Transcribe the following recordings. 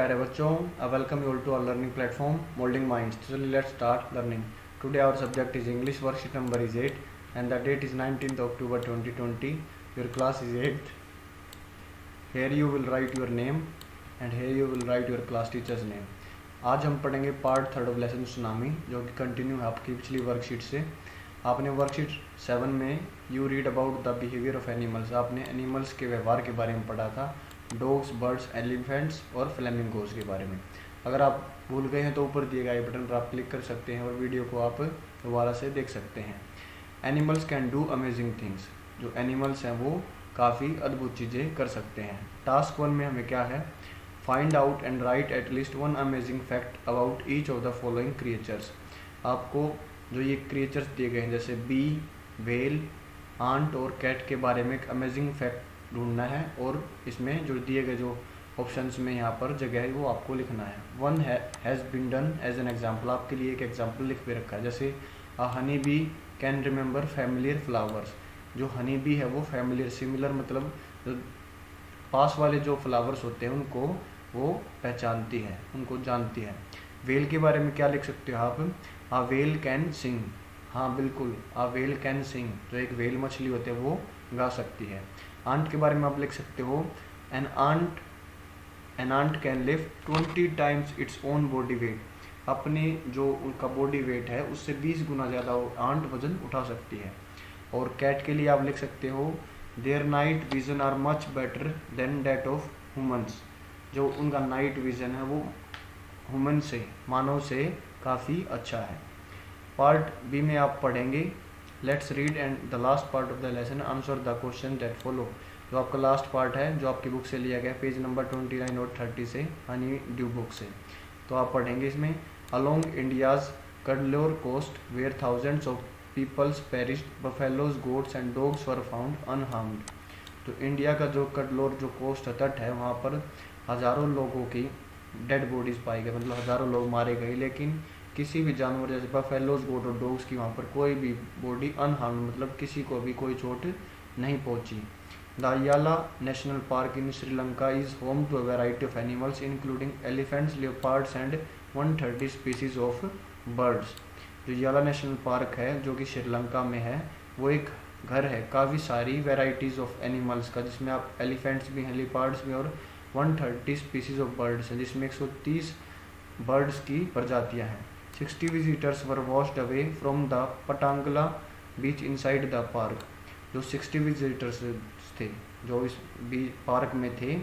प्यारे बच्चों, welcome you all to our learning platform moulding minds. चलिए let's start learning. Today our subject is English, worksheet number is 8 and the date is 19th October 2020. Your class is 8th. Here you will write your name and here you will write your class teacher's name. आज हम पढ़ेंगे part 3 of lesson tsunami, जो कि continue है आपकी पिछली worksheet से। आपने वर्कशीट 7 में you read about the behaviour of animals, आपने एनिमल्स के व्यवहार के बारे में पढ़ा था, डॉग्स, बर्ड्स, एलिफेंट्स और फ्लेमिंगोज के बारे में। अगर आप भूल गए हैं तो ऊपर दिए गए बटन पर आप क्लिक कर सकते हैं और वीडियो को आप दोबारा से देख सकते हैं। Animals can do amazing things, जो एनिमल्स हैं वो काफ़ी अद्भुत चीज़ें कर सकते हैं। टास्क 1 में हमें क्या है, find out and right at least one amazing fact about each of the following creatures. आपको जो ये क्रिएचर्स दिए गए हैं जैसे बी, व्हेल, आंट और कैट के बारे में एक अमेजिंग फैक्ट ढूंढना है और इसमें जो दिए गए जो ऑप्शंस में यहाँ पर जगह है वो आपको लिखना है। One has been done as an example, आपके लिए एक एग्जाम्पल लिख भी रखा है, जैसे a honey bee can remember familiar flowers. जो हनी बी है वो फैमिलियर, सिमिलर मतलब जो पास वाले जो फ्लावर्स होते हैं उनको वो पहचानती है, उनको जानती है। वेल के बारे में क्या लिख सकते हो आप, आ वेल कैन सिंग। हाँ बिल्कुल, आ वेल कैन सिंग, जो एक वेल मछली होती है वो गा सकती है। आंट के बारे में आप लिख सकते हो, an ant can lift 20 times its own body weight. अपने जो उनका बॉडी वेट है उससे 20 गुना ज़्यादा आंट वजन उठा सकती है। और कैट के लिए आप लिख सकते हो, their night vision are much better than that of humans. जो उनका नाइट विजन है वो ह्यूमन से, मानव से काफ़ी अच्छा है। पार्ट बी में आप पढ़ेंगे, let's read and the last part of the lesson answer the question that follow. जो आपका लास्ट पार्ट है जो आपकी बुक से लिया गया, पेज नंबर 29 और 30 से, हनी ड्यू बुक से। तो आप पढ़ेंगे इसमें, along India's Cuddalore coast where thousands of peoples perished, buffaloes, goats and dogs were found unharmed. तो इंडिया का जो कडलोर जो कोस्ट तट है वहाँ पर हज़ारों लोगों की डेड बॉडीज़ पाई गई, मतलब हज़ारों लोग मारे गए, लेकिन किसी भी जानवर जैसे बफेलोज, गोट और डॉग्स की वहाँ पर कोई भी बॉडी अनहार्म्ड, मतलब किसी को भी कोई चोट नहीं पहुँची। The Yala national park in Sri Lanka is home to a variety of animals including elephants, leopards and 130 species of birds. जो याला नेशनल पार्क है जो कि श्रीलंका में है, वो एक घर है काफ़ी सारी वेराइटीज़ ऑफ एनिमल्स का, जिसमें आप एलिफेंट्स भी हैं, लियोपार्ड्स भी, और 130 स्पीसीज ऑफ बर्ड्स हैं, जिसमें 130 बर्ड्स की प्रजातियाँ हैं। 60 visitors were washed away from the Patanangala beach inside the park. जो 60 विजिटर्स थे जो इस पार्क में थे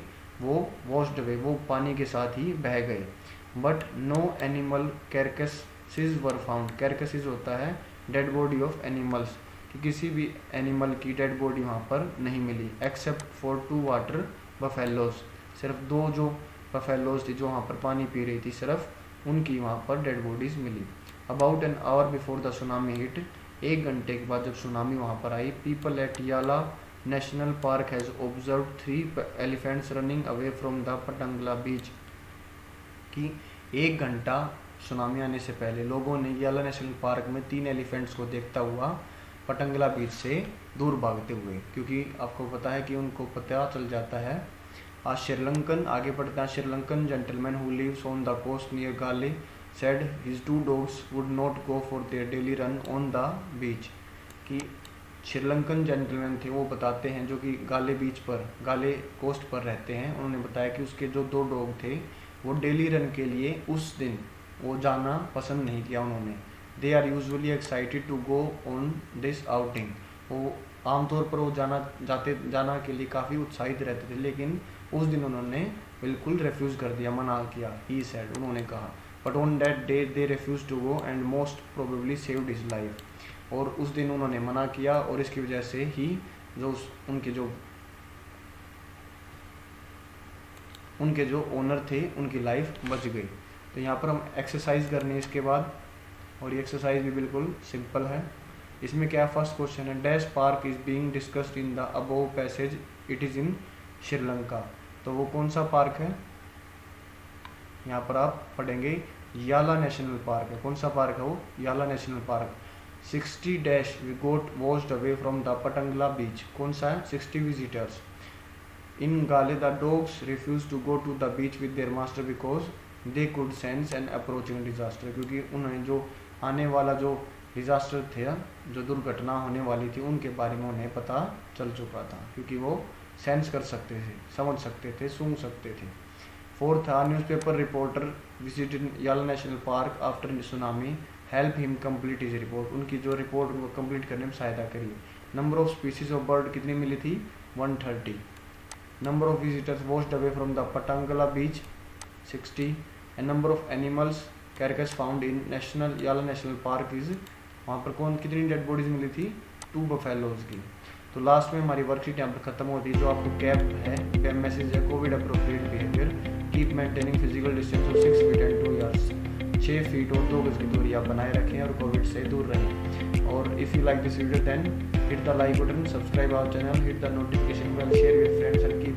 वो वॉश्ड अवे, वो पानी के साथ ही बह गए। But no animal carcasses were found. Carcasses होता है डेड बॉडी ऑफ एनिमल्स, कि किसी भी एनिमल की डेड बॉडी वहाँ पर नहीं मिली, एक्सेप्ट फॉर 2 वाटर बफेलोज। सिर्फ 2 जो बफेलोज थी जो वहाँ पर पानी पी रही थी, सिर्फ उनकी वहाँ पर डेड बॉडीज़ मिली। About an hour before the tsunami hit, 1 घंटे के बाद जब सुनामी वहाँ पर आई, people at Yala national park has observe 3 elephants running away from the Patanangala beach. कि 1 घंटा सुनामी आने से पहले लोगों ने याला नेशनल पार्क में 3 एलिफेंट्स को देखता हुआ पटंगला बीच से दूर भागते हुए, क्योंकि आपको पता है कि उनको पता चल जाता है। आज श्रीलंकन, आगे बढ़ते हैं, Sri Lankan gentleman who lives on the coast near Galle said his 2 dogs would not go for their daily run on the beach। कि श्रीलंकन जेंटलमैन थे वो बताते हैं जो कि गाले बीच पर, गाले कोस्ट पर रहते हैं, उन्होंने बताया कि उसके जो 2 डॉग थे वो डेली रन के लिए उस दिन वो जाना पसंद नहीं किया उन्होंने। They are usually excited to go on this outing. वो आमतौर पर वो जाना के लिए काफ़ी उत्साहित रहते थे, लेकिन उस दिन उन्होंने बिल्कुल रिफ्यूज़ कर दिया, मना किया। ही सेड, उन्होंने कहा। But on that day they refuse to go and most probably saved his life. और उस दिन उन्होंने मना किया और इसकी वजह से ही जो उनके जो ओनर थे उनकी लाइफ बच गई। तो यहाँ पर हम एक्सरसाइज करनी है इसके बाद, और ये एक्सरसाइज भी बिल्कुल सिंपल है। इसमें क्या फर्स्ट क्वेश्चन है, dash park is being discussed in the above passage, it is in Sri Lanka. तो वो कौन सा पार्क है, यहाँ पर आप पढ़ेंगे याला नेशनल पार्क है। कौन सा पार्क है वो, Yala national park. 60 dash we got washed away from the Patanangala beach, कौन सा है, 60 visitors. In Galle the dogs refuse to go to the beach with their master because they could sense an approaching disaster, क्योंकि उन्हें जो आने वाला जो डिजास्टर थे, जो दुर्घटना होने वाली थी, उनके बारे में उन्हें पता चल चुका था, क्योंकि वो सेंस कर सकते थे, समझ सकते थे, सूंघ सकते थे। Fourth, a newspaper reporter visited Yala National Park after tsunami help him complete his report, उनकी जो रिपोर्ट उनको कंप्लीट करने में सहायता करी। Number of species of bird कितनी मिली थी? 130। Number of visitors washed away from the Patanangala beach 60। And number of animals carcass found in national Yala national park is, वहाँ पर कौन कितनी डेड बॉडीज मिली थी? 2 बफेलोज की। तो लास्ट में हमारी वर्कशीट यहाँ पर खत्म होती है। जो आपको कैप है, मैसेज है, Covid appropriate behaviour, keep maintaining physical distance of 6 feet and 2 yards, 6 feet और 2 गज की दूरी आप बनाए रखें और कोविड से दूर रहें। और if you like this video then hit the like button, subscribe our channel, hit the notification bell, share with friends and keep